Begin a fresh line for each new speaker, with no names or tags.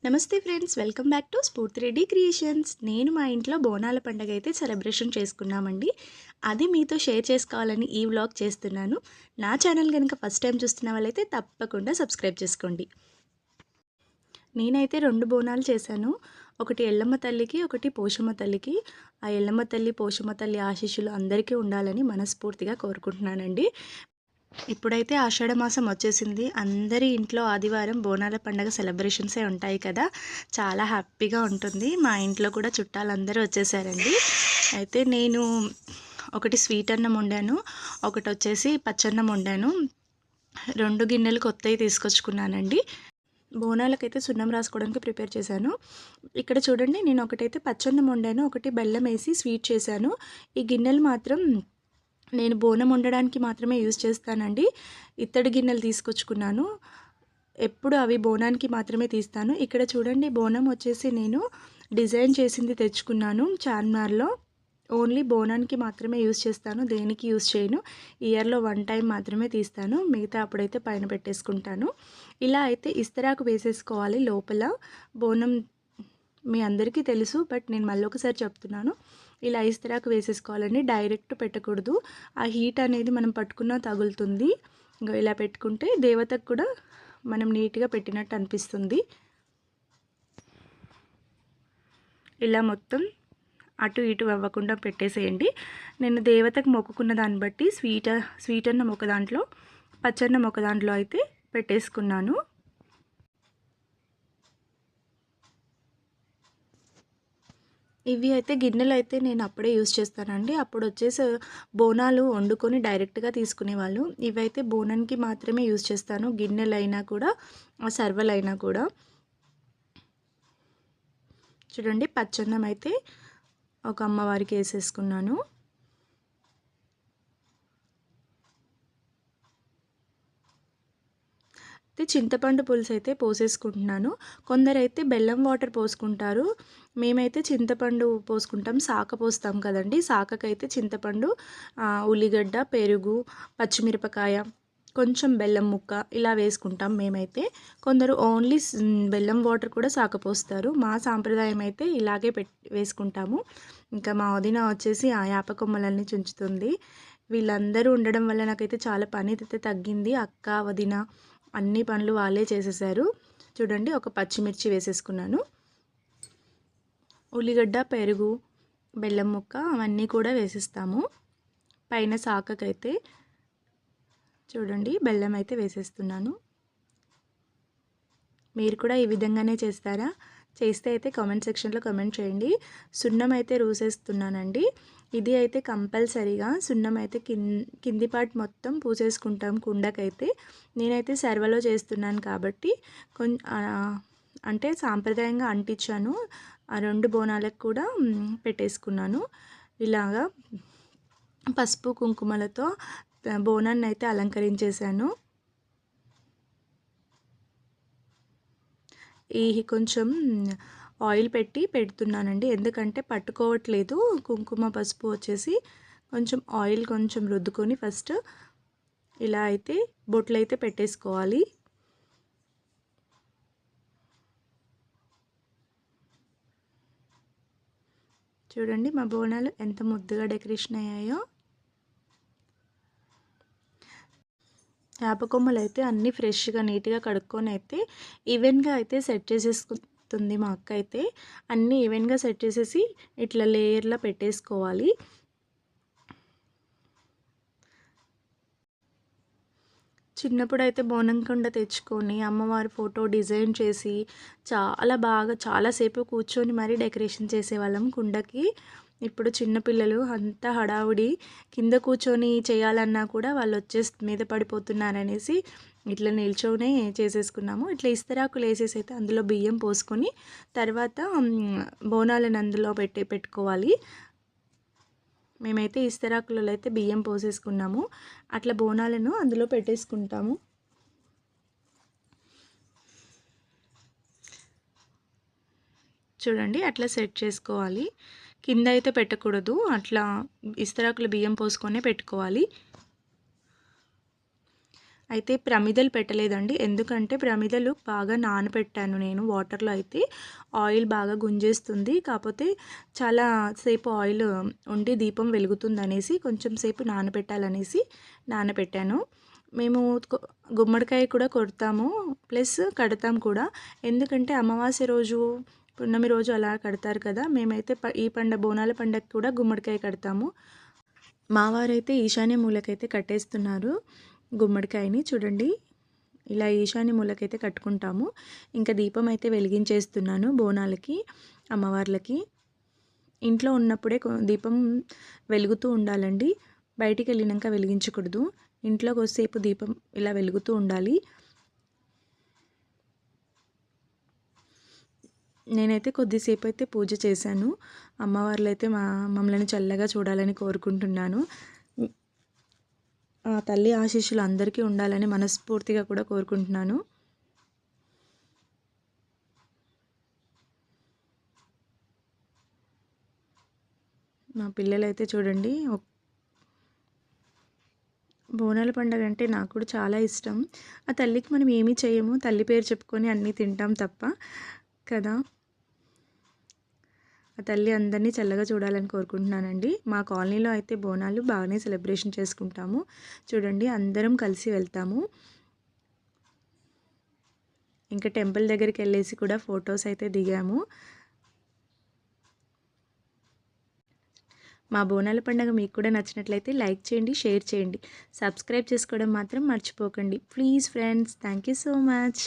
నమస్తే friends, welcome back to స్ఫూర్తి Reddy creations. నేను మా ఇంట్లో బోనాల పండుగ అయితే సెలబ్రేషన్ చేసుకున్నామండి. అది మీతో షేర్ చేసుకోవాలని ఈ వ్లాగ్ చేస్తున్నాను. నా ఛానల్ కనుక ఫస్ట్ టైం చూస్తున్న వాళ్ళైతే తప్పకుండా సబ్స్క్రైబ్ చేసుకోండి. నేనైతే 2 బోనాలు చేశాను. ఒకటి ఎల్లమ్మ తల్లికి, ఒకటి పోషమ్మ తల్లికి. ఆ ఎల్లమ్మ తల్లి, పోషమ్మ తల్లి ఆశీస్సులు అందరికీ ఉండాలని మనస్ఫూర్తిగా కోరుకుంటున్నానండి. ఇప్పుడైతే ఆషాఢ మాసం వచ్చేసింది. అందరి ఇంట్లో ఆదివారం బోనాల పండగ సెలబ్రేషన్సే ఉంటాయి కదా. చాలా హ్యాపీగా ఉంటుంది. మా ఇంట్లో కూడా చుట్టాలందరూ వచ్చేసారండి. అయితే నేను ఒకటి స్వీట్ అన్నం వండాను, ఒకటి వచ్చేసి పచ్చన్నం వండాను. 2 గిన్నెలు కొత్తవి తీసుకొచ్చుకున్నానండి. బోనాలకైతే సున్నం రాసుకోవడానికి ప్రిపేర్ చేశాను. ఇక్కడ చూడండి, నేను ఒకటైతే పచ్చన్నం వండాను, ఒకటి బెల్లం వేసి స్వీట్ చేశాను. ఈ గిన్నెలు మాత్రం నేను బోనం వండడానికి మాత్రమే యూజ్ చేస్తానండి. ఇత్తడి గిన్నెలు తీసుకొచ్చుకున్నాను. ఎప్పుడు అవి బోనానికి మాత్రమే తీస్తాను. ఇక్కడ చూడండి, బోనం వచ్చేసి నేను డిజైన్ చేసింది తెచ్చుకున్నాను చార్మినార్లో. ఓన్లీ బోనానికి మాత్రమే యూజ్ చేస్తాను, దేనికి యూజ్ చేయను. ఇయర్లో 1 టైం మాత్రమే తీస్తాను, మిగతా అప్పుడైతే పైన పెట్టేసుకుంటాను. ఇలా అయితే ఇస్తరాకు వేసేసుకోవాలి లోపల. బోనం మీ అందరికీ తెలుసు, బట్ నేను మళ్ళీ ఒకసారి చెప్తున్నాను. ఇలా ఇస్తరాకు వేసేసుకోవాలండి, డైరెక్ట్ పెట్టకూడదు. ఆ హీట్ అనేది మనం పట్టుకున్నా తగులుతుంది. ఇంకా ఇలా పెట్టుకుంటే దేవతకు కూడా మనం నీట్గా పెట్టినట్టు అనిపిస్తుంది. ఇలా మొత్తం అటు ఇటు అవ్వకుండా పెట్టేసేయండి. నేను దేవతకు మొక్కుకున్న దాన్ని బట్టి స్వీట్ అన్నం ఒక దాంట్లో, పచ్చన్నం ఒక దాంట్లో అయితే పెట్టేసుకున్నాను. ఇవి అయితే గిన్నెలు అయితే నేను అప్పుడే యూజ్ చేస్తానండి. అప్పుడు వచ్చేసి బోనాలు వండుకొని డైరెక్ట్గా తీసుకునేవాళ్ళు. ఇవైతే బోనానికి మాత్రమే యూజ్ చేస్తాను, గిన్నెలైనా కూడా సర్వలైనా కూడా. చూడండి, పచ్చన్నం అయితే ఒక అమ్మవారికి వేసేసుకున్నాను. చింతపండు పులుసు అయితే పోసేసుకుంటున్నాను. కొందరైతే బెల్లం వాటర్ పోసుకుంటారు. మేమైతే చింతపండు పోసుకుంటాం. సాక పోస్తాం కదండి, సాకకైతే చింతపండు, ఉల్లిగడ్డ, పెరుగు, పచ్చిమిరపకాయ, కొంచెం బెల్లం ముక్క ఇలా వేసుకుంటాం మేమైతే. కొందరు ఓన్లీ బెల్లం వాటర్ కూడా సాకపోస్తారు. మా సాంప్రదాయం అయితే ఇలాగే వేసుకుంటాము. ఇంకా మా వదిన వచ్చేసి ఆ యాప కొమ్మలన్నీ చుంచుతుంది. వీళ్ళందరూ ఉండడం వల్ల నాకైతే చాలా పని అయితే తగ్గింది. అక్క, వదిన అన్ని పనులు వాళ్ళే చేసేసారు. చూడండి, ఒక పచ్చిమిర్చి వేసేసుకున్నాను, ఉల్లిగడ్డ, పెరుగు, బెల్లం ముక్క అవన్నీ కూడా వేసేస్తాము. పైన సాకకైతే చూడండి బెల్లం అయితే వేసేస్తున్నాను. మీరు కూడా ఈ విధంగానే చేస్తారా? చేస్తే అయితే కామెంట్ సెక్షన్లో కామెంట్ చేయండి. సున్నం అయితే రూసేస్తున్నానండి. ఇది అయితే కంపల్సరీగా సున్నం అయితే కింది పార్ట్ మొత్తం పూసేసుకుంటాం కుండకైతే. నేనైతే సర్వలో చేస్తున్నాను కాబట్టి అంటే సాంప్రదాయంగా అంటించాను. ఆ 2 బోనాలకు కూడా పెట్టేసుకున్నాను. ఇలాగా పసుపు కుంకుమలతో బోనాన్ని అయితే అలంకరించేశాను. ఈ కొంచెం ఆయిల్ పెడుతున్నానండి, ఎందుకంటే పట్టుకోవట్లేదు. కుంకుమ పసుపు వచ్చేసి కొంచెం ఆయిల్ కొంచెం రుద్దుకొని ఫస్ట్ ఇలా అయితే బొట్లు అయితే పెట్టేసుకోవాలి. చూడండి, మా బోనాలు ఎంత ముద్దుగా డెకరేషన్ అయ్యాయో. వేప కొమ్మలు అయితే అన్నీ ఫ్రెష్గా నీట్గా కడుక్కొని అయితే ఈవెన్గా అయితే సెట్ చేసేసుకుంటుంది మా అక్క. అయితే అన్నీ ఈవెన్గా సెట్ చేసేసి ఇట్లా లేయర్లా పెట్టేసుకోవాలి. చిన్నప్పుడు అయితే బోనం కుండ తెచ్చుకొని అమ్మవారి ఫోటో డిజైన్ చేసి చాలాసేపు కూర్చొని మరీ డెకరేషన్ చేసేవాళ్ళం కుండకి. ఇప్పుడు చిన్నపిల్లలు అంతా హడావుడి, కింద కూర్చొని చేయాలన్నా కూడా వాళ్ళు వచ్చేసి మీద పడిపోతున్నారనేసి ఇట్లా నిల్చొనే చేసేసుకున్నాము. ఇట్లా ఇస్తరాకులు వేసేసి అయితే అందులో బియ్యం పోసుకొని తర్వాత బోనాలను అందులో పెట్టుకోవాలి. మేమైతే ఇస్తరాకులలో అయితే బియ్యం పోసేసుకున్నాము. అట్లా బోనాలను అందులో పెట్టేసుకుంటాము. చూడండి, అట్లా సెట్ చేసుకోవాలి. కింద అయితే పెట్టకూడదు, అట్లా ఇస్తరాకులు బియ్యం పోసుకొనే పెట్టుకోవాలి. అయితే ప్రమిదలు పెట్టలేదండి. ఎందుకంటే ప్రమిదలు బాగా నానబెట్టాను నేను వాటర్‌లో అయితే. ఆయిల్ బాగా గుంజేస్తుంది. కాపోతే చాలా సేపు ఆయిల్ ఉండి దీపం వెలుగుతుందనేసి కొంచెం సేపు నానబెట్టాలనేసి నానబెట్టాను. మేము కొ గుమ్మడికాయ కూడా కొడతాము. ప్లస్ కడతాం కూడా. ఎందుకంటే అమావాస్య రోజు, పున్నమి రోజు అలా కడతారు కదా! మేమైతే ఈ బోనాల పండగకి కూడా గుమ్మడికాయ కడతాము. మా వారైతే ఈశాన్య మూలకైతే కట్టేస్తున్నారు గుమ్మడికాయని. చూడండి, ఇలా ఈశాన్య మూలకైతే కట్టుకుంటాము. ఇంకా దీపం అయితే వెలిగించేస్తున్నాను బోనాలకి, అమ్మవార్లకి. ఇంట్లో ఉన్నప్పుడే దీపం వెలుగుతూ ఉండాలండి. బయటికి వెళ్ళినాక వెలిగించకూడదు. ఇంట్లో కొద్దిసేపు దీపం ఇలా వెలుగుతూ ఉండాలి. నేనైతే కొద్దిసేపు అయితే పూజ చేశాను. అమ్మవార్లు అయితే మమ్మల్ని చల్లగా చూడాలని కోరుకుంటున్నాను. ఆ తల్లి ఆశీస్సులు అందరికీ ఉండాలని మనస్ఫూర్తిగా కూడా కోరుకుంటున్నాను. మా పిల్లలైతే చూడండి, బోనాల పండుగ అంటే నాకు కూడా చాలా ఇష్టం. ఆ తల్లికి మనం ఏమీ చేయము, తల్లి పేరు చెప్పుకొని అన్నీ తింటాం తప్ప కదా! ఆ తల్లి అందరినీ చల్లగా చూడాలని కోరుకుంటున్నానండి. మా కాలనీలో అయితే బోనాలు బాగానే సెలబ్రేషన్ చేసుకుంటాము. చూడండి, అందరం కలిసి వెళ్తాము. ఇంకా టెంపుల్ దగ్గరికి వెళ్ళేసి కూడా ఫొటోస్ అయితే దిగాము. మా బోనాల పండుగ మీకు కూడా నచ్చినట్లయితే లైక్ చేయండి, షేర్ చేయండి. సబ్స్క్రైబ్ చేసుకోవడం మాత్రం మర్చిపోకండి. Please friends, thank you so much.